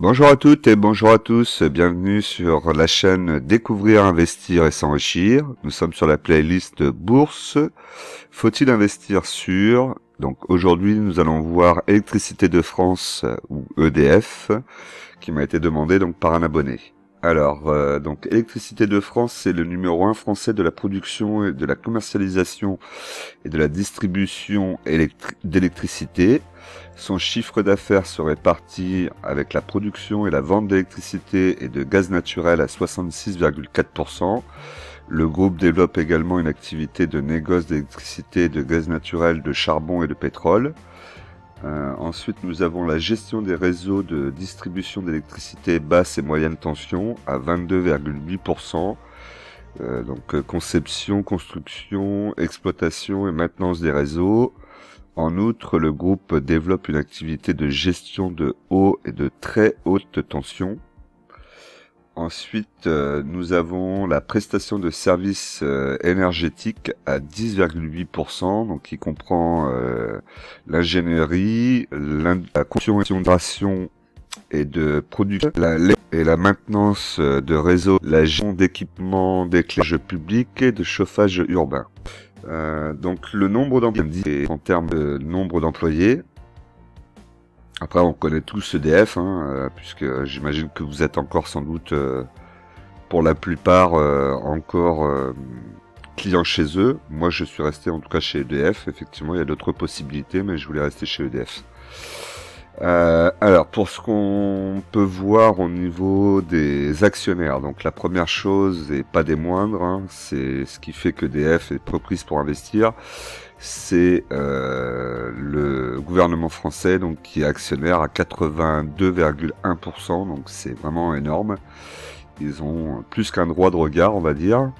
Bonjour à toutes et bonjour à tous, bienvenue sur la chaîne Découvrir, Investir et S'enrichir. Nous sommes sur la playlist Bourse. Faut-il investir sur... Donc aujourd'hui nous allons voir Électricité de France ou EDF qui m'a été demandé donc par un abonné. Alors, donc Électricité de France, c'est le numéro 1 français de la production et de la commercialisation et de la distribution d'électricité. Son chiffre d'affaires serait parti avec la production et la vente d'électricité et de gaz naturel à 66,4%. Le groupe développe également une activité de négoce d'électricité, de gaz naturel, de charbon et de pétrole. Ensuite, nous avons la gestion des réseaux de distribution d'électricité basse et moyenne tension à 22,8%. Donc conception, construction, exploitation et maintenance des réseaux. En outre, le groupe développe une activité de gestion de haute et de très haute tension. Ensuite, nous avons la prestation de services énergétiques à 10,8%, donc qui comprend l'ingénierie, la considération et de production, et la maintenance de réseaux, la gestion d'équipements d'éclairage public et de chauffage urbain. Donc le nombre d'employés, en termes de nombre d'employés, après on connaît tous EDF, puisque j'imagine que vous êtes encore sans doute, pour la plupart, encore clients chez eux. Moi je suis resté en tout cas chez EDF, effectivement il y a d'autres possibilités, mais je voulais rester chez EDF. Alors pour ce qu'on peut voir au niveau des actionnaires, donc la première chose et pas des moindres, c'est ce qui fait que EDF est propice pour investir, c'est le gouvernement français donc qui est actionnaire à 82,1%, donc c'est vraiment énorme. Ils ont plus qu'un droit de regard, on va dire.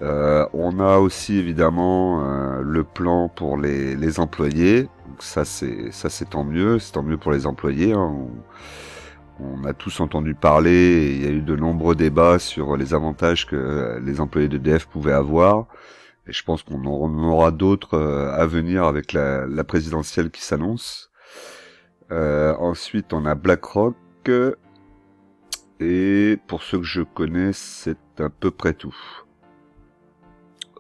On a aussi évidemment le plan pour les employés. Donc ça c'est tant mieux, c'est tant mieux pour les employés. On a tous entendu parler, et il y a eu de nombreux débats sur les avantages que les employés d'EDF pouvaient avoir. Et je pense qu'on en aura d'autres à venir avec la présidentielle qui s'annonce. Ensuite on a BlackRock. Et pour ceux que je connais, c'est à peu près tout.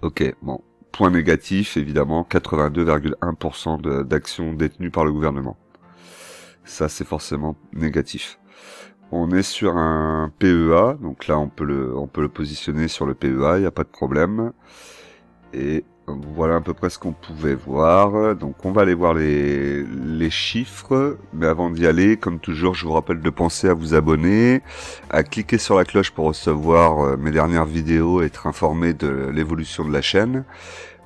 Ok, bon. Point négatif, évidemment, 82,1% d'actions détenues par le gouvernement. Ça, c'est forcément négatif. On est sur un PEA, donc là, on peut le positionner sur le PEA, il n'y a pas de problème. Et voilà à peu près ce qu'on pouvait voir. Donc on va aller voir les chiffres. Mais avant d'y aller, comme toujours, je vous rappelle de penser à vous abonner, à cliquer sur la cloche pour recevoir mes dernières vidéos et être informé de l'évolution de la chaîne,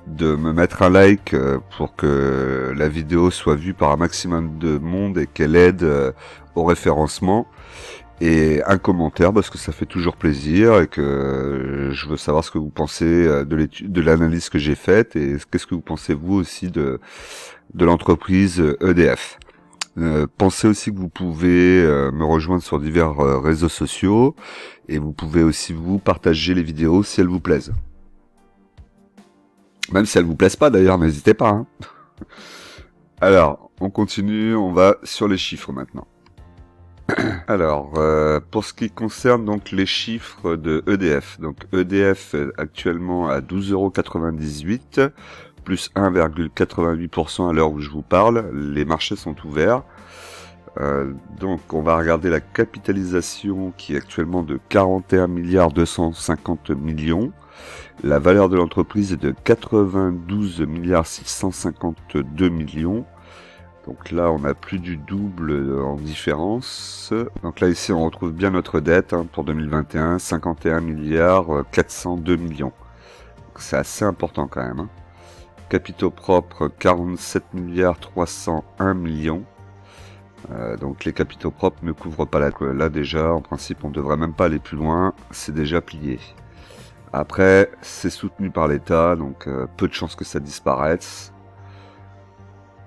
de me mettre un like pour que la vidéo soit vue par un maximum de monde et qu'elle aide au référencement. Et un commentaire parce que ça fait toujours plaisir et que je veux savoir ce que vous pensez de l'analyse que j'ai faite et qu'est-ce que vous pensez vous aussi de l'entreprise EDF. Pensez aussi que vous pouvez me rejoindre sur divers réseaux sociaux et vous pouvez aussi vous partager les vidéos si elles vous plaisent. Même si elles vous plaisent pas d'ailleurs, n'hésitez pas. Alors, on continue, on va sur les chiffres maintenant. Alors, pour ce qui concerne donc les chiffres de EDF, donc EDF actuellement à 12,98 €, plus 1,88% à l'heure où je vous parle, les marchés sont ouverts. Donc on va regarder la capitalisation qui est actuellement de 41 milliards 250 millions. La valeur de l'entreprise est de 92 milliards 652 millions. Donc là, on a plus du double en différence. Donc là, ici, on retrouve bien notre dette pour 2021, 51 milliards 402 millions. C'est assez important quand même. Capitaux propres, 47 milliards 301 millions. Donc les capitaux propres ne couvrent pas là déjà. En principe, on ne devrait même pas aller plus loin. C'est déjà plié. Après, c'est soutenu par l'État, donc peu de chances que ça disparaisse.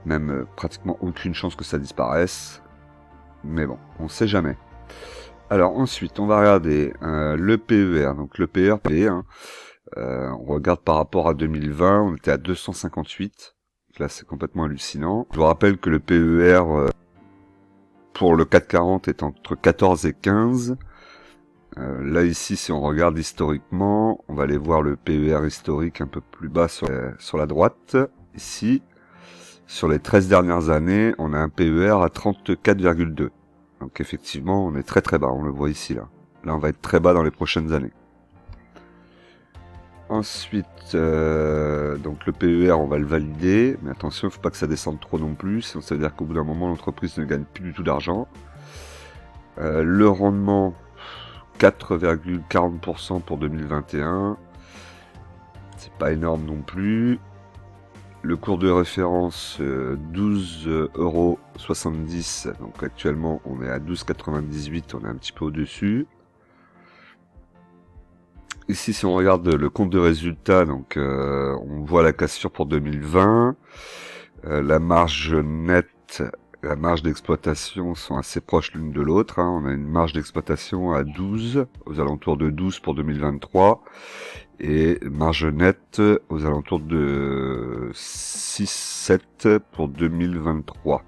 Même pratiquement aucune chance que ça disparaisse. Mais bon, on sait jamais. Alors ensuite, on va regarder le PER. Donc le PER, on regarde par rapport à 2020, on était à 258. Là, c'est complètement hallucinant. Je vous rappelle que le PER, pour le CAC 40 est entre 14 et 15. Là ici, si on regarde historiquement, on va aller voir le PER historique un peu plus bas sur la droite. Ici, sur les 13 dernières années, on a un PER à 34,2. Donc effectivement, on est très très bas, on le voit ici là. Là, on va être très bas dans les prochaines années. Ensuite, donc le PER, on va le valider, mais attention, il ne faut pas que ça descende trop non plus, sinon ça veut dire qu'au bout d'un moment, l'entreprise ne gagne plus du tout d'argent. Le rendement, 4,40% pour 2021. C'est pas énorme non plus. Le cours de référence 12,70 €. Donc actuellement on est à 12,98 €, on est un petit peu au-dessus. Ici si on regarde le compte de résultat, donc on voit la cassure pour 2020. La marge nette, la marge d'exploitation sont assez proches l'une de l'autre. On a une marge d'exploitation à 12, aux alentours de 12 pour 2023. Et marge nette aux alentours de 6-7 pour 2023.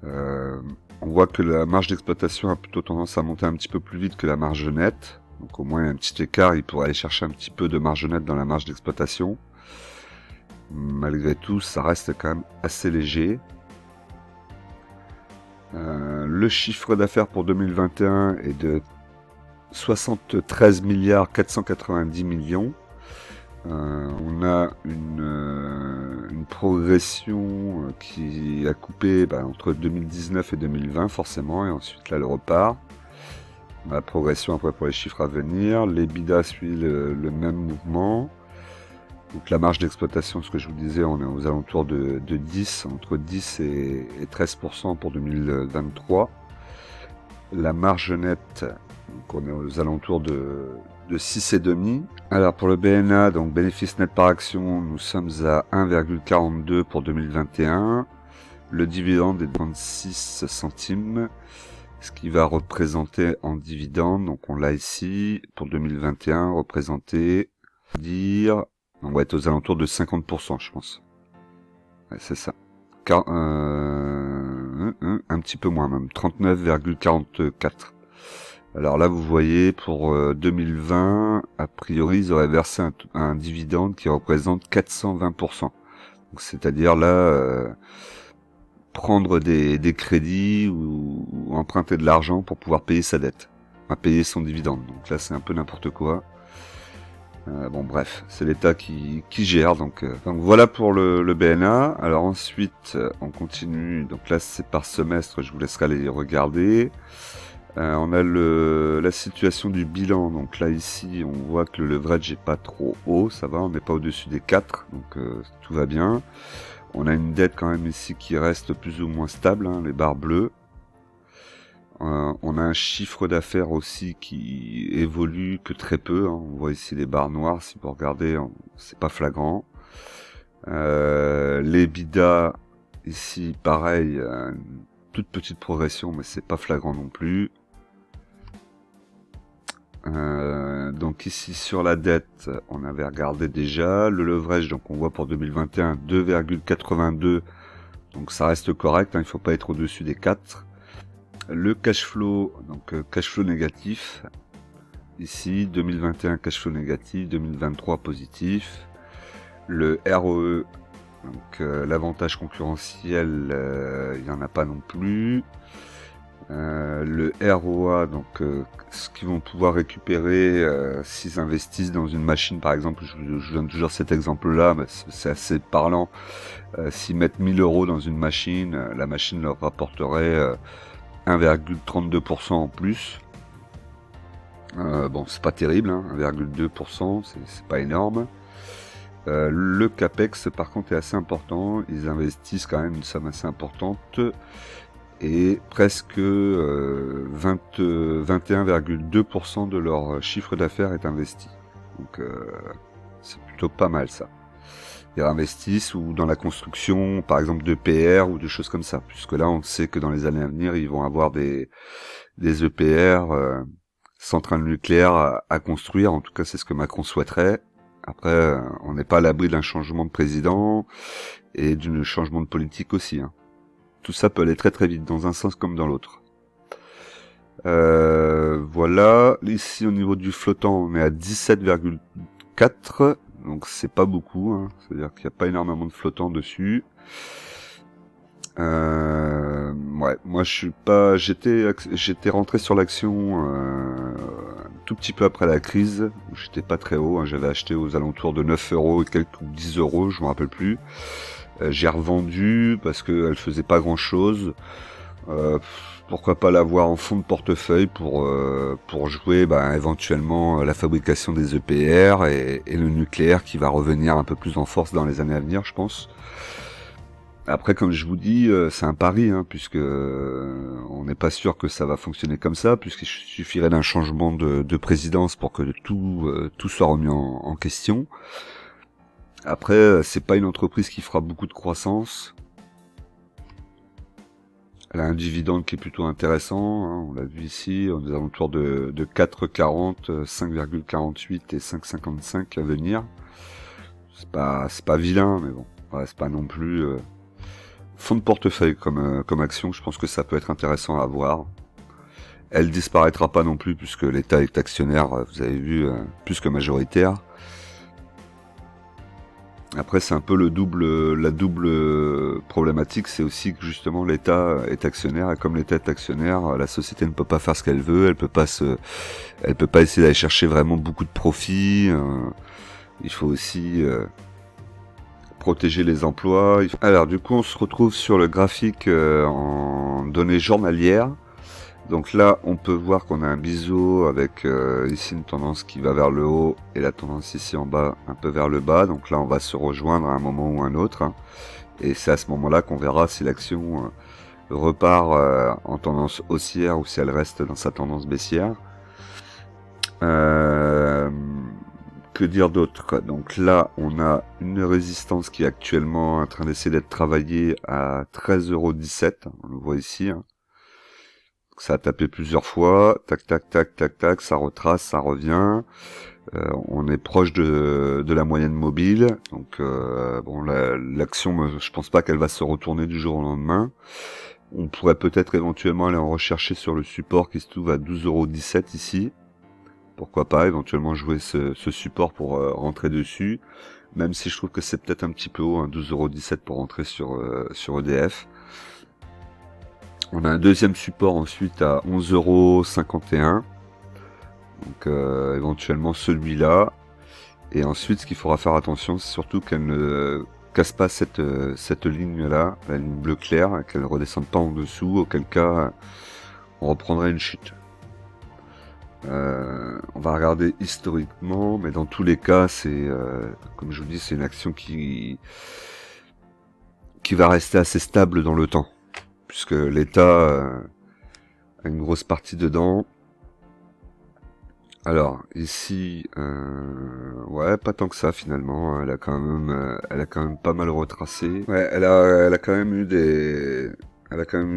On voit que la marge d'exploitation a plutôt tendance à monter un petit peu plus vite que la marge nette. Donc au moins il y a un petit écart, il pourrait aller chercher un petit peu de marge nette dans la marge d'exploitation. Malgré tout, ça reste quand même assez léger. Le chiffre d'affaires pour 2021 est de 73 milliards 490 millions. On a une progression qui a coupé entre 2019 et 2020 forcément, et ensuite là le repart. La progression après pour les chiffres à venir. L'EBITDA suit le même mouvement. Donc la marge d'exploitation, ce que je vous disais, on est aux alentours de 10, entre 10 et 13% pour 2023. La marge nette, donc on est aux alentours de 6,5. Alors pour le BNA, donc bénéfice net par action, nous sommes à 1,42 pour 2021. Le dividende est de 36 centimes, ce qui va représenter en dividende, donc on l'a ici, pour 2021, représenté, on va être aux alentours de 50%, je pense. Ouais, c'est ça. Un petit peu moins même, 39,44. Alors là, vous voyez, pour 2020, a priori, ils auraient versé un dividende qui représente 420%. Donc, c'est-à-dire là, prendre des crédits ou emprunter de l'argent pour pouvoir payer sa dette, payer son dividende. Donc là, c'est un peu n'importe quoi. Bon bref, c'est l'État qui gère, donc voilà pour le BNA. Alors ensuite, on continue, donc là c'est par semestre, je vous laisserai aller regarder. On a la situation du bilan, donc là ici on voit que le leverage est pas trop haut, ça va, on n'est pas au-dessus des 4, donc tout va bien. On a une dette quand même ici qui reste plus ou moins stable, les barres bleues. On a un chiffre d'affaires aussi qui évolue que très peu. On voit ici les barres noires. Si vous regardez, c'est pas flagrant. L'EBITDA, ici, pareil, une toute petite progression, mais c'est pas flagrant non plus. Donc ici, sur la dette, on avait regardé déjà. Le leverage, donc on voit pour 2021, 2,82. Donc ça reste correct, il ne faut pas être au-dessus des 4. Le cash flow, donc cash flow négatif, ici 2021 cash flow négatif, 2023 positif. Le ROE, donc l'avantage concurrentiel, il n'y en a pas non plus. Le ROA, donc ce qu'ils vont pouvoir récupérer s'ils investissent dans une machine, par exemple, je donne toujours cet exemple-là, mais c'est assez parlant. S'ils mettent 1000 € dans une machine, la machine leur rapporterait 1,32% en plus. Bon, c'est pas terrible, 1,2%, c'est pas énorme. Le CAPEX, par contre, est assez important. Ils investissent quand même une somme assez importante. Et presque 21,2% de leur chiffre d'affaires est investi. Donc, c'est plutôt pas mal, ça. Ils investissent ou dans la construction, par exemple, de PR ou de choses comme ça. Puisque là, on sait que dans les années à venir, ils vont avoir des EPR, centrales nucléaires à construire. En tout cas, c'est ce que Macron souhaiterait. Après, on n'est pas à l'abri d'un changement de président et d'un changement de politique aussi. tout ça peut aller très très vite, dans un sens comme dans l'autre. Voilà, ici au niveau du flottant, on est à 17,4, donc c'est pas beaucoup, hein. C'est-à-dire qu'il n'y a pas énormément de flottant dessus. Ouais, moi j'étais rentré sur l'action un tout petit peu après la crise, où j'étais pas très haut, hein. J'avais acheté aux alentours de 9 euros et quelques, ou 10 euros, je me rappelle plus. J'ai revendu parce qu'elle faisait pas grand chose. Pourquoi pas l'avoir en fond de portefeuille pour jouer éventuellement la fabrication des EPR et le nucléaire qui va revenir un peu plus en force dans les années à venir, je pense. Après, comme je vous dis, c'est un pari, hein, puisque on n'est pas sûr que ça va fonctionner comme ça, puisqu'il suffirait d'un changement de présidence pour que tout soit remis en question. Après, c'est pas une entreprise qui fera beaucoup de croissance. Elle a un dividende qui est plutôt intéressant, hein, on l'a vu ici, on est aux alentours de 4,40, 5,48 et 5,55 à venir. C'est pas vilain, mais bon, ouais, c'est pas non plus fond de portefeuille comme action. Je pense que ça peut être intéressant à voir. Elle disparaîtra pas non plus puisque l'État est actionnaire, vous avez vu, plus que majoritaire. Après, c'est un peu la double problématique, c'est aussi que justement l'État est actionnaire, et comme l'État est actionnaire, la société ne peut pas faire ce qu'elle veut, elle peut pas essayer d'aller chercher vraiment beaucoup de profit. Il faut aussi protéger les emplois. Alors du coup, on se retrouve sur le graphique en données journalières. Donc là, on peut voir qu'on a un biseau avec ici une tendance qui va vers le haut et la tendance ici en bas un peu vers le bas. Donc là, on va se rejoindre à un moment ou un autre. Hein. Et c'est à ce moment-là qu'on verra si l'action repart en tendance haussière ou si elle reste dans sa tendance baissière. Que dire d'autre? Donc là, on a une résistance qui est actuellement en train d'essayer d'être travaillée à 13,17 €. On le voit ici. Hein. Ça a tapé plusieurs fois, tac, tac, tac, tac, tac, ça retrace, ça revient. On est proche de la moyenne mobile, donc bon, l'action, je pense pas qu'elle va se retourner du jour au lendemain. On pourrait peut-être éventuellement aller en rechercher sur le support qui se trouve à 12,17 € ici. Pourquoi pas éventuellement jouer ce support pour rentrer dessus, même si je trouve que c'est peut-être un petit peu haut, hein, 12,17 € pour rentrer sur EDF. On a un deuxième support ensuite à 11,51 €. Donc éventuellement celui-là. Et ensuite, ce qu'il faudra faire attention, c'est surtout qu'elle ne casse pas cette ligne-là, la ligne bleu clair, qu'elle ne redescende pas en dessous, auquel cas on reprendrait une chute. On va regarder historiquement, mais dans tous les cas, c'est comme je vous dis, c'est une action qui va rester assez stable dans le temps, puisque l'État a une grosse partie dedans. Alors ici, ouais, pas tant que ça finalement. Elle a quand même pas mal retracé. Ouais, elle a quand même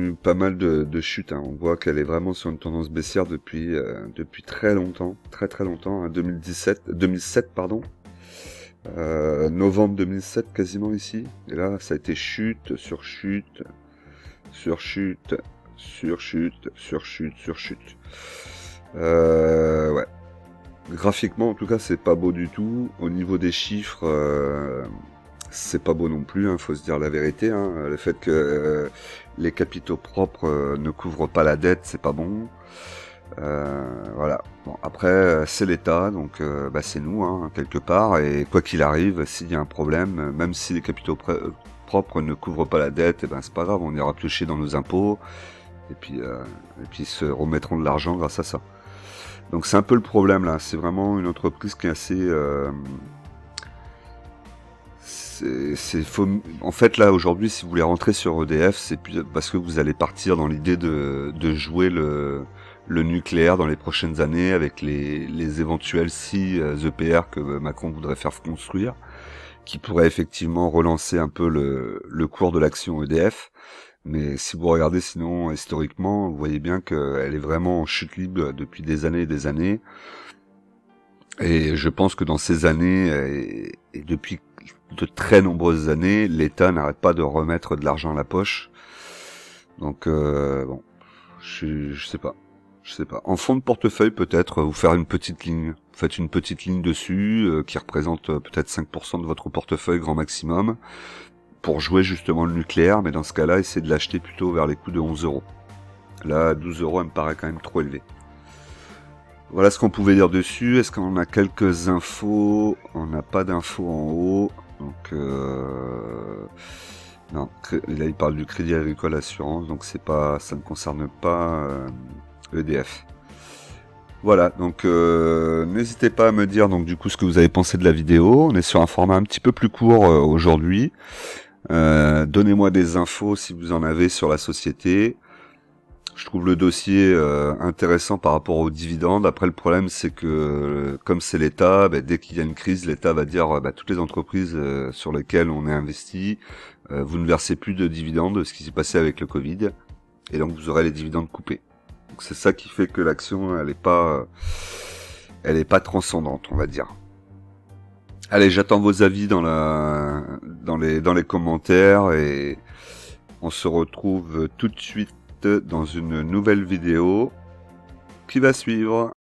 eu pas mal de chutes. Hein. On voit qu'elle est vraiment sur une tendance baissière depuis très longtemps, très très longtemps. Hein, 2007 pardon. Novembre 2007 quasiment ici. Et là, ça a été chute sur chute, sur chute, sur chute, sur chute, sur chute. Ouais. Graphiquement, en tout cas, c'est pas beau du tout. Au niveau des chiffres, c'est pas beau non plus. Hein, faut se dire la vérité. Hein. Le fait que les capitaux propres ne couvrent pas la dette, c'est pas bon. Voilà. Bon, après, c'est l'État, donc c'est nous, hein, quelque part. Et quoi qu'il arrive, s'il y a un problème, même si les capitaux propres ne couvrent pas la dette, et ben c'est pas grave, on ira piocher dans nos impôts. Et puis ils se remettront de l'argent grâce à ça. Donc c'est un peu le problème là, c'est vraiment une entreprise qui est assez... En fait là aujourd'hui, si vous voulez rentrer sur EDF, c'est parce que vous allez partir dans l'idée de jouer le nucléaire dans les prochaines années avec les éventuels 6 EPR que Macron voudrait faire construire, qui pourraient effectivement relancer un peu le cours de l'action EDF. Mais si vous regardez sinon historiquement, vous voyez bien qu'elle est vraiment en chute libre depuis des années et des années. Et je pense que dans ces années, et depuis de très nombreuses années, l'État n'arrête pas de remettre de l'argent à la poche. Donc bon, je sais pas. Je sais pas. En fond de portefeuille, peut-être, vous faire une petite ligne. Vous faites une petite ligne dessus, qui représente peut-être 5% de votre portefeuille grand maximum, pour jouer justement le nucléaire, mais dans ce cas-là, essayez de l'acheter plutôt vers les coups de 11 euros. Là, 12 euros, elle me paraît quand même trop élevé. Voilà ce qu'on pouvait dire dessus. Est-ce qu'on a quelques infos? On n'a pas d'infos en haut. Donc, non, là il parle du Crédit Agricole Assurance, donc c'est pas, ça ne concerne pas EDF. Voilà, donc n'hésitez pas à me dire donc du coup ce que vous avez pensé de la vidéo. On est sur un format un petit peu plus court aujourd'hui. Donnez-moi des infos si vous en avez sur la société. Je trouve le dossier intéressant par rapport aux dividendes. Après, le problème, c'est que comme c'est l'État, dès qu'il y a une crise, l'État va dire toutes les entreprises sur lesquelles on est investi, vous ne versez plus de dividendes, ce qui s'est passé avec le Covid, et donc vous aurez les dividendes coupés. Donc c'est ça qui fait que l'action, elle est pas transcendante, on va dire. Allez, j'attends vos avis dans les commentaires, et on se retrouve tout de suite dans une nouvelle vidéo qui va suivre.